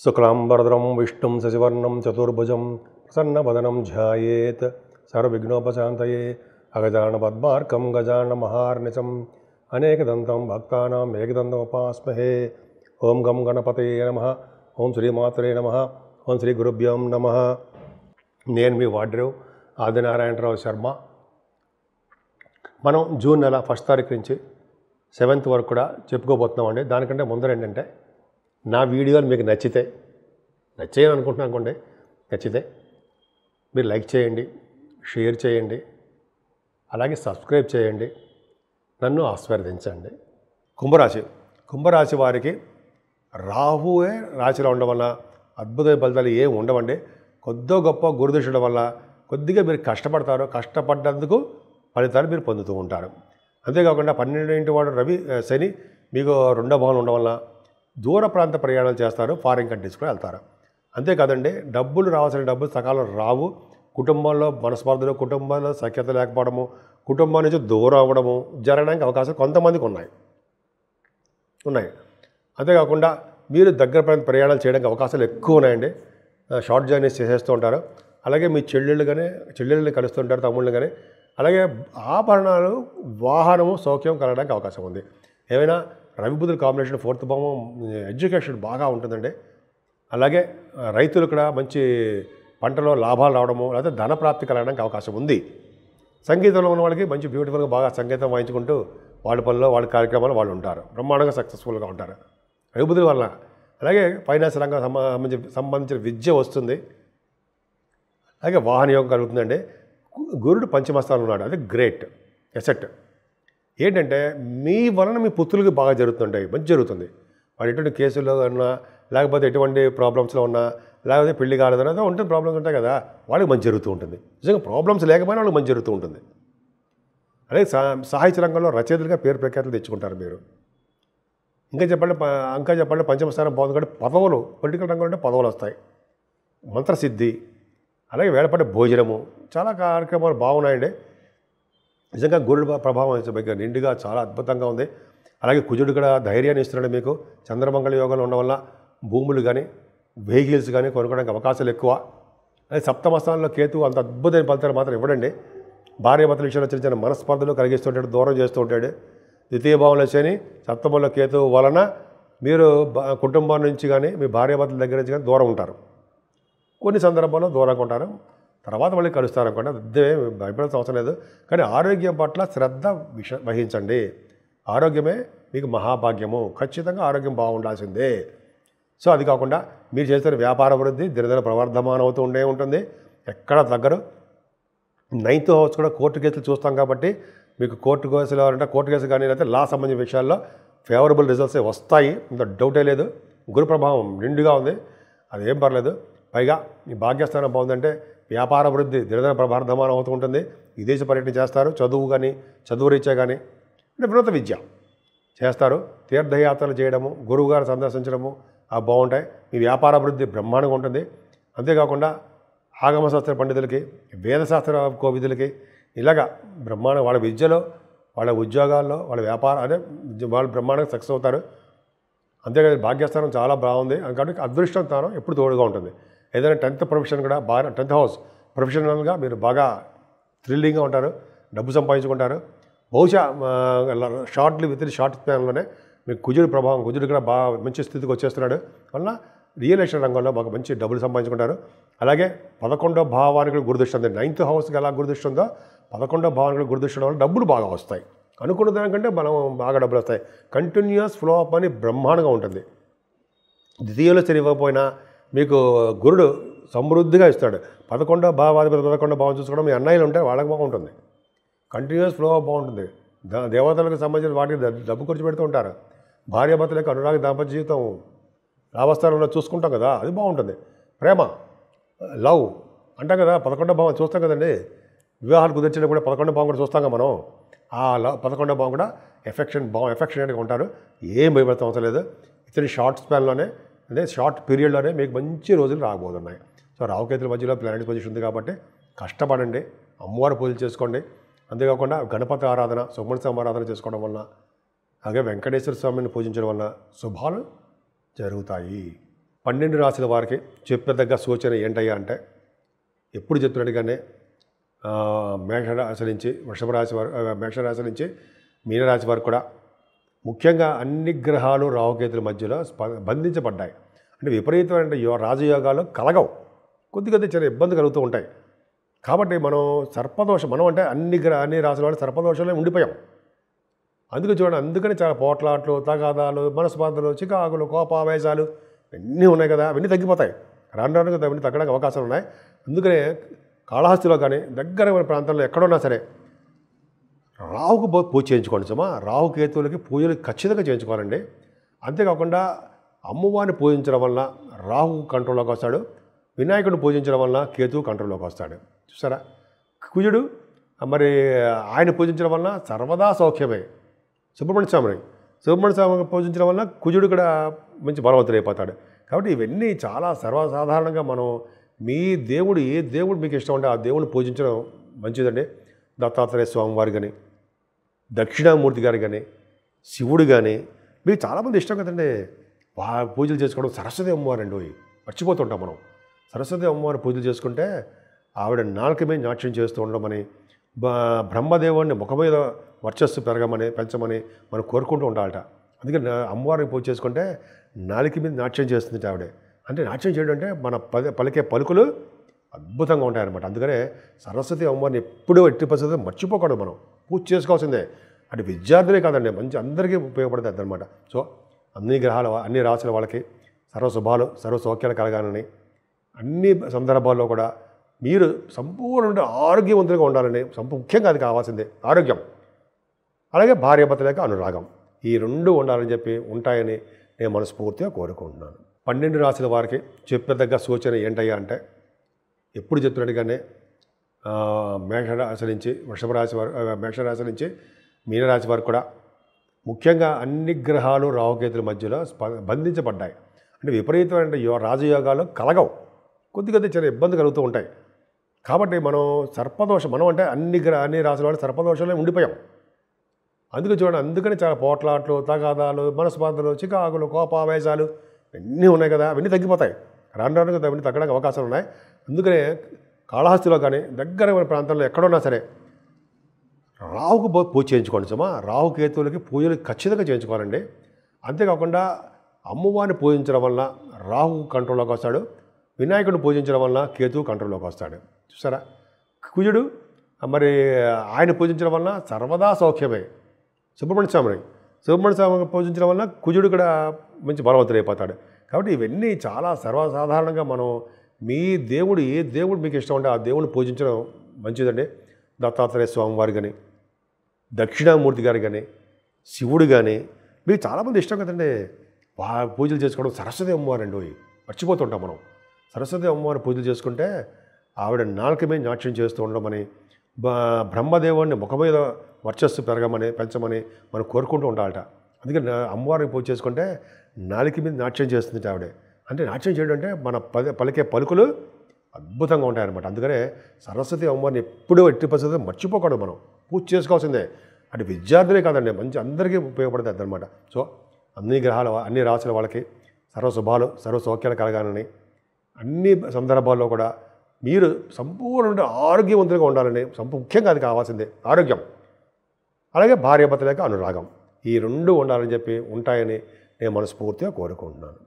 శుక్లాంబరధరం విష్ణుం శశివర్ణం చతుర్భుజం ప్రసన్నవదనం ధ్యాయేత్ సర్వవిఘ్నోపశాంతయే అగజానపద్మార్కం గజాననమహార్నిశం అనేకదంతం భక్తానాం ఏకదంతముపాస్మహే. ఓం గం గణపతయే నమః. ఓం శ్రీమాత్రే నమః. ఓం శ్రీ గురుభ్యం నమః. నేను మీ వాడ్రేవ్ ఆదినారాయణరావు శర్మ. మనం జూన్ నెల 1వ తారీఖు నుంచి 7th వరకు కూడా చెప్పుకోబోతున్నామండి. దానికంటే ముందర ఏంటంటే, నా వీడియోలు మీకు నచ్చాయని అనుకుంటున్నాను అనుకోండి. నచ్చితే మీరు లైక్ చేయండి, షేర్ చేయండి, అలాగే సబ్స్క్రైబ్ చేయండి, నన్ను ఆశీర్వదించండి. కుంభరాశి వారికి రాహువే రాశిలో ఉండడం వల్ల అద్భుతమైన ఫలితాలు ఏమి ఉండవండి. కొద్దో గొప్ప గురుదృష్టి వల్ల కొద్దిగా మీరు కష్టపడతారు. కష్టపడ్డందుకు ఫలితాలు మీరు పొందుతూ ఉంటారు. అంతేకాకుండా 12 వాడు శని మీకు 2వ భావంలో ఉండడం వల్ల దూర ప్రాంత ప్రయాణాలు చేస్తారు. ఫారిన్ కంట్రీస్ కూడా వెళ్తారు. అంతేకాదండి, డబ్బులు రావాల్సిన డబ్బులు సకాలంలో రావు. కుటుంబంలో మనస్పర్ధలు, కుటుంబంలో సఖ్యత లేకపోవడము, కుటుంబం నుంచి దూరం అవ్వడము జరగడానికి అవకాశం కొంతమందికి ఉన్నాయి. అంతేకాకుండా మీరు దగ్గర ప్రాంత ప్రయాణాలు చేయడానికి అవకాశాలు ఎక్కువ ఉన్నాయండి. షార్ట్ జర్నీస్ చేసేస్తూ ఉంటారు. అలాగే మీ చెల్లెళ్ళని కలుస్తుంటారు, తమ్ముళ్ళు కానీ. అలాగే ఆభరణాలు, వాహనము, సౌఖ్యం కలగడానికి అవకాశం ఉంది. ఏమైనా రవి బుధుల కాంబినేషన్ 4th భావం ఎడ్యుకేషన్ బాగా ఉంటుందండి. అలాగే రైతులు కూడా మంచి పంటలో లాభాలు రావడము, లేకపోతే ధన ప్రాప్తి కలగడానికి అవకాశం ఉంది. సంగీతంలో ఉన్న వాళ్ళకి మంచి బ్యూటిఫుల్గా బాగా సంగీతం వాయించుకుంటూ వాళ్ళ పనిలో వాళ్ళ కార్యక్రమాలు వాళ్ళు ఉంటారు. బ్రహ్మాండంగా సక్సెస్ఫుల్గా ఉంటారు రవి బుధుల వల్ల. అలాగే ఫైనాన్స్ రంగం సంబంధించిన విద్య వస్తుంది. అలాగే వాహన యోగం కలుగుతుందండి. గురుడు పంచమస్థానంలో ఉన్నాడు. అది గ్రేట్ ఎసెట్. ఏంటంటే, మీ వలన మీ పుత్రులకి బాగా జరుగుతుంటాయి, మంచి జరుగుతుంది. వాడు ఎటువంటి కేసుల్లో ఉన్నా, లేకపోతే ఎటువంటి ప్రాబ్లమ్స్లో ఉన్నా, లేకపోతే పెళ్లి కాలేదన్నా ఉంటుంది, ప్రాబ్లమ్స్ ఉంటాయి కదా, వాళ్ళకి మంచి జరుగుతూ ఉంటుంది. నిజంగా ప్రాబ్లమ్స్ లేకపోయినా వాళ్ళకి మంచి జరుగుతూ ఉంటుంది. అలాగే సాహిత్య రంగంలో రచయితలుగా పేరు ప్రఖ్యాతులు తెచ్చుకుంటారు మీరు. ఇంకా చెప్పండి పంచమస్థానం బాగుంది కాబట్టి పదవులు, పొలిటికల్ రంగంలో అంటే పదవులు వస్తాయి. మంత్రసిద్ధి, అలాగే వేళపడే భోజనము, చాలా కార్యక్రమాలు బాగున్నాయండి. నిజంగా గురుడు ప్రభావం నిండుగా చాలా అద్భుతంగా ఉంది. అలాగే కుజుడు కూడా ధైర్యాన్ని ఇస్తున్నాడు మీకు. చంద్రమంగళ యోగంలో ఉండడం వల్ల భూములు కానీ వెహికల్స్ కానీ కొనుక్కోవడానికి అవకాశాలు ఎక్కువ. అలాగే 7వ స్థానంలో కేతు అంత అద్భుతమైన ఫలితాలు మాత్రం ఇవ్వడండి. భార్యాభర్తల విషయంలో చిన్న మనస్పర్ధలు కలిగిస్తుంటాడు, దూరం చేస్తూ ఉంటాడు. 2వ భావంలో శని, 7వ కేతు వలన మీరు కుటుంబం నుంచి కానీ మీ భార్యాభర్తల దగ్గర నుంచి కానీ దూరం ఉంటారు. కొన్ని సందర్భాల్లో దూరంగా ఉంటారు, తర్వాత మళ్ళీ కలుస్తారు అనుకోండి. అదే భయపడాల్సిన అవసరం లేదు. కానీ ఆరోగ్యం పట్ల శ్రద్ధ వహించండి. ఆరోగ్యమే మీకు మహాభాగ్యము. ఖచ్చితంగా ఆరోగ్యం బాగుండాల్సిందే. సో అది కాకుండా మీరు చేస్తున్న వ్యాపార అభివృద్ధి దినదిన ప్రవర్ధమానం అవుతూ ఉంటుంది. ఎక్కడ తగ్గరు. 9th హౌస్ కూడా కోర్టు కేసులు చూస్తాం కాబట్టి మీకు కోర్టు కేసులు అంటే కోర్టు కేసు కానీ లేకపోతే లా సంబంధించిన విషయాల్లో ఫేవరబుల్ రిజల్ట్స్ వస్తాయి. ఇంత డౌటే లేదు. గురు ప్రభావం నిండుగా ఉంది, అదేం పర్లేదు. పైగా ఈ భాగ్యస్థానం బాగుందంటే వ్యాపార అభివృద్ధి దినదిన ప్రవర్ధమానం అవుతూ ఉంటుంది. విదేశీ పర్యటన చేస్తారు. చదువు రీత్యా కానీ అంటే వినూత్న విద్య చేస్తారు. తీర్థయాత్రలు చేయడము, గురువుగారు సందర్శించడము బాగుంటాయి. మీ వ్యాపార అభివృద్ధి బ్రహ్మాండంగా ఉంటుంది. అంతేకాకుండా ఆగమశాస్త్ర పండితులకి, వేదశాస్త్ర కోవిదులకి ఇలాగా బ్రహ్మాండం వాళ్ళ విద్యలో, వాళ్ళ ఉద్యోగాల్లో, వాళ్ళ వ్యాపారం అదే వాళ్ళు బ్రహ్మాండంగా సక్సెస్ అవుతారు. అంతేకాదు భాగ్యస్థానం చాలా బాగుంది కాబట్టి అదృష్టం స్థానం ఎప్పుడు తోడుగా ఉంటుంది. ఏదైనా 10th ప్రొఫెషన్ కూడా బాగా 10th హౌస్ ప్రొఫెషనల్గా మీరు బాగా థ్రిల్లింగ్గా ఉంటారు, డబ్బు సంపాదించుకుంటారు. బహుశా షార్ట్ స్పాన్లోనే మీకు కుజుడు కూడా బాగా మంచి స్థితికి వచ్చేస్తున్నాడు. వల్ల రియల్ ఎస్టేట్ రంగంలో బాగా మంచి డబ్బులు సంపాదించుకుంటారు. అలాగే 11వ భావానికి గురుదృష్టి ఉంది. 9th హౌస్కి ఎలా గురుదృష్టి ఉందో 11వ భావానికి గురుదృష్టి వల్ల డబ్బులు బాగా వస్తాయి. అనుకున్న దానికంటే మనం బాగా డబ్బులు వస్తాయి. కంటిన్యూస్ ఫ్లో అప్ అని బ్రహ్మాండంగా ఉంటుంది. 2వ శని ఇవ్వకపోయినా మీకు గురుడు సమృద్ధిగా ఇస్తాడు. 11వ భావాధిపతి 11వ భావం చూసుకోవడం మీ అన్నయ్యలు ఉంటే వాళ్ళకి బాగుంటుంది. కంటిన్యూస్ ఫ్లో అప్ బాగుంటుంది. దేవతలకు సంబంధించిన వాటికి డబ్బు ఖర్చు పెడుతూ ఉంటారు. భార్యాభర్తలకు అనురాగ దాంపత్య జీవితం లాభస్థానంలో చూసుకుంటాం కదా, అది బాగుంటుంది. ప్రేమ, లవ్ అంటాం కదా, 11వ భావం చూస్తాం కదండి. వివాహాలు కుదిర్చిన కూడా 11వ భావం కూడా చూస్తాం కదా మనం. ఆ 11వ భావం కూడా ఎఫెక్షనేట్గా ఉంటారు. ఏం భయపడతాం అవసరం లేదు. ఇతని షార్ట్ స్పాన్లోనే అంటే షార్ట్ పీరియడ్లోనే మీకు మంచి రోజులు రాబోతున్నాయి. సో రావుకేతుల మధ్యలో ప్లానెట్ పొజిషన్ ఉంది కాబట్టి కష్టపడండి, అమ్మవారి పూజలు చేసుకోండి. అంతేకాకుండా గణపతి ఆరాధన, సుబ్రహ్మణ్య స్వామి ఆరాధన చేసుకోవడం వల్ల, అలాగే వెంకటేశ్వర స్వామిని పూజించడం వల్ల శుభాలు జరుగుతాయి. 12 రాశుల వారికి చెప్పదగ్గ సూచన ఏంటయ్యా అంటే, ఎప్పుడు చెప్తున్నట్టుగానే మేషరాశి నుంచి వృషభ రాశి వారు, మేషరాశి నుంచి మీనరాశి వారు కూడా ముఖ్యంగా అన్ని గ్రహాలు రాహుకేతుల మధ్యలో బంధించబడ్డాయి. అంటే విపరీతమైన రాజయోగాలు కలగవు, కొద్ది కొద్ది చిన్న ఇబ్బంది కలుగుతూ ఉంటాయి. కాబట్టి మనం సర్పదోషం, మనం అంటే అన్ని రాశుల వాళ్ళు సర్పదోషంలో ఉండిపోయాం. అందుకని చాలా పోట్లాట్లు, తగాదాలు, మనస్పార్థలు, చికాకులు, కోపావేశాలు ఇవన్నీ ఉన్నాయి కదా, అవన్నీ తగ్గిపోతాయి. రాను కదా అవన్నీ తగ్గడానికి అవకాశాలు ఉన్నాయి. అందుకనే కాళహస్తిలో కానీ దగ్గర ప్రాంతంలో ఎక్కడున్నా సరే రాహుకు పూజ చేయించుకోండి సుమా. రాహుకేతువులకి పూజలు ఖచ్చితంగా చేయించుకోవాలండి. అంతేకాకుండా అమ్మవారిని పూజించడం వల్ల రాహు కంట్రోల్లోకి వస్తాడు, వినాయకుడిని పూజించడం వల్ల కేతువు కంట్రోల్లోకి వస్తాడు. చూసారా, కుజుడు మరి ఆయన పూజించడం వల్ల సర్వదా సౌఖ్యమే. సుబ్రహ్మణ్య స్వామిని పూజించడం వల్ల కుజుడు కూడా మంచి బలవంతుడైపోతాడు. కాబట్టి ఇవన్నీ చాలా సర్వసాధారణంగా మనం మీ దేవుడు, ఏ దేవుడు మీకు ఇష్టం ఉంటే ఆ దేవుడిని పూజించడం మంచిదండి. దత్తాత్రేయ స్వామి వారు కానీ, దక్షిణామూర్తి గారు కానీ, శివుడు కానీ మీకు చాలామంది ఇష్టం కదండి పూజలు చేసుకోవడం. సరస్వతి అమ్మవారు అండి, మర్చిపోతుంటాం మనం. సరస్వతి అమ్మవారి పూజలు చేసుకుంటే ఆవిడ నాలుక మీద నాట్యం చేస్తూ ఉండమని, బ్రహ్మదేవుడిని ముఖ మీద వర్చస్సు పెంచమని మనం కోరుకుంటూ ఉండాలట. అందుకని అమ్మవారిని పూజ చేసుకుంటే నాలుక మీద నాట్యం చేస్తుంది ఆవిడే. అంటే నాట్యం చేయడం అంటే మన పలికే పలుకులు అద్భుతంగా ఉంటాయన్నమాట. అందుకనే సరస్వతి అమ్మవారిని ఎప్పుడూ ఎట్టి పరిస్థితుల్లో మర్చిపోకూడదు, మనం పూజ చేసుకోవాల్సిందే. అంటే విద్యార్థులే కాదండి, మంచి అందరికీ ఉపయోగపడుతుంది అదనమాట. సో అన్ని రాశుల వాళ్ళకి సర్వశుభాలు, సర్వసౌఖ్యాలు కలగాలని, అన్ని సందర్భాల్లో కూడా మీరు సంపూర్ణ ఆరోగ్యవంతులుగా ఉండాలని, ముఖ్యంగా అది కావాల్సిందే ఆరోగ్యం. అలాగే భార్యాభర్తల అనురాగం, ఈ రెండు ఉండాలని చెప్పి ఉంటాయని నేను మనస్ఫూర్తిగా కోరుకుంటున్నాను. 12 రాశుల వారికి చెప్పదగ్గ సూచన ఏంటయ్యా అంటే, ఎప్పుడు చెప్తున్నట్టుగానే మేషరాశి నుంచి వృషభ రాశి వారు, మేషరాశి నుంచి మీనరాశి వారు కూడా ముఖ్యంగా అన్ని గ్రహాలు రాహుకేతుల మధ్యలో బంధించబడ్డాయి. అంటే విపరీతమైన రాజయోగాలు కలగవు, కొద్ది కొద్ది చిన్న ఇబ్బంది కలుగుతూ ఉంటాయి. కాబట్టి మనం మనం అంటే అన్ని రాశుల వాళ్ళు సర్పదోషంలో ఉండిపోయాం. అందుకని చాలా పోట్లాట్లు, తగాదాలు, మనస్పార్థలు, చికాకులు, కోపావేశాలు ఇవన్నీ ఉన్నాయి కదా, అవన్నీ తగ్గిపోతాయి. రాను కదా అవన్నీ తగ్గడానికి అవకాశాలు ఉన్నాయి. అందుకనే కాళహస్తిలో కానీ దగ్గర ప్రాంతంలో ఎక్కడున్నా సరే రాహుకు పూజ చేయించుకోండి సుమా. రాహుకేతువులకి పూజలు ఖచ్చితంగా చేయించుకోవాలండి. అంతేకాకుండా అమ్మవారిని పూజించడం వల్ల రాహు కంట్రోల్లోకి వస్తాడు, వినాయకుడిని పూజించడం వల్ల కేతువు కంట్రోల్లోకి వస్తాడు. చూసారా, కుజుడు మరి ఆయన పూజించడం వల్ల సర్వదా సౌఖ్యమే. సుబ్రహ్మణ్య స్వామిని పూజించడం వల్ల కుజుడు కూడా మంచి బలవంతుడైపోతాడు. కాబట్టి ఇవన్నీ చాలా సర్వసాధారణంగా మనం మీ దేవుడు, ఏ దేవుడు మీకు ఇష్టం ఉంటే ఆ దేవుడిని పూజించడం మంచిదండి. దత్తాత్రేయ స్వామి వారు కానీ, దక్షిణామూర్తి గారు కానీ, శివుడు కానీ మీకు చాలామంది ఇష్టం కదండి పూజలు చేసుకోవడం. సరస్వతి అమ్మవారు అండి, మర్చిపోతుంటాం మనం. సరస్వతి అమ్మవారి పూజలు చేసుకుంటే ఆవిడ నాలుక మీద నాట్యం చేస్తూ ఉండమని, బ్రహ్మదేవుడిని ముఖ మీద వర్చస్సు పెంచమని మనం కోరుకుంటూ ఉండాలట. అందుకని అమ్మవారిని పూజ చేసుకుంటే నాలుక మీద నాట్యం చేస్తుంది ఆవిడే. అంటే నాట్యం చేయడం అంటే మన పలికే పలుకులు అద్భుతంగా ఉంటాయన్నమాట. అందుకనే సరస్వతి అమ్మవారిని ఎప్పుడూ ఎట్టి పరిస్థితుల్లో మర్చిపోకూడదు, మనం పూజ చేసుకోవాల్సిందే. అంటే విద్యార్థులే కాదండి, మంచి అందరికీ ఉపయోగపడుతుంది అదనమాట. సో అన్ని రాశుల వాళ్ళకి సర్వశుభాలు, సర్వసౌఖ్యాలు కలగాలని, అన్ని సందర్భాల్లో కూడా మీరు సంపూర్ణ ఆరోగ్యవంతులుగా ఉండాలని, ముఖ్యంగా అది కావాల్సిందే ఆరోగ్యం. అలాగే భార్యాభర్తల అనురాగం, ఈ రెండు ఉండాలని చెప్పి ఉంటాయని నేను మనస్ఫూర్తిగా కోరుకుంటున్నాను.